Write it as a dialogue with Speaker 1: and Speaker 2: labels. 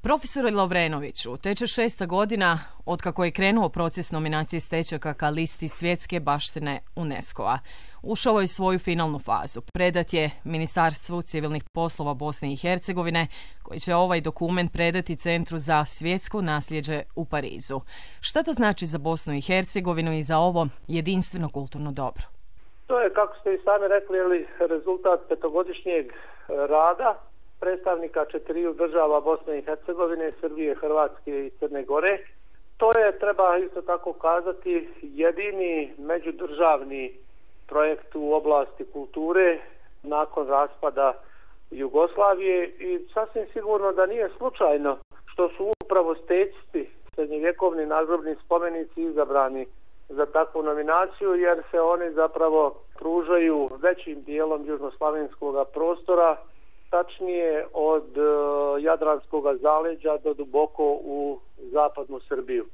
Speaker 1: Profesore Lovrenoviću, teče 6. godina otkako je krenuo proces nominacije Stečaka ka listi svjetske baštine UNESCO-a. Ušao je svoju finalnu fazu. Predat je Ministarstvu civilnih poslova Bosne i Hercegovine, koji će ovaj dokument predati Centru za svjetsko nasljeđe u Parizu. Šta to znači za Bosnu i Hercegovinu i za ovo jedinstveno kulturno dobro?
Speaker 2: To je, kako ste i sami rekli, rezultat petogodišnjeg rada predstavnika 4 država Bosne i Hercegovine, Srbije, Hrvatske i Crne Gore. To je, treba isto tako kazati, jedini međudržavni projekt u oblasti kulture nakon raspada Jugoslavije i sasvim sigurno da nije slučajno što su upravo stečci, srednjevjekovni nagrobni spomenici izabrani za takvu nominaciju, jer se oni zapravo pružaju većim dijelom južnoslavenskog prostora, tačnije od Jadranskog zaleđa do duboko u zapadnu Srbiju.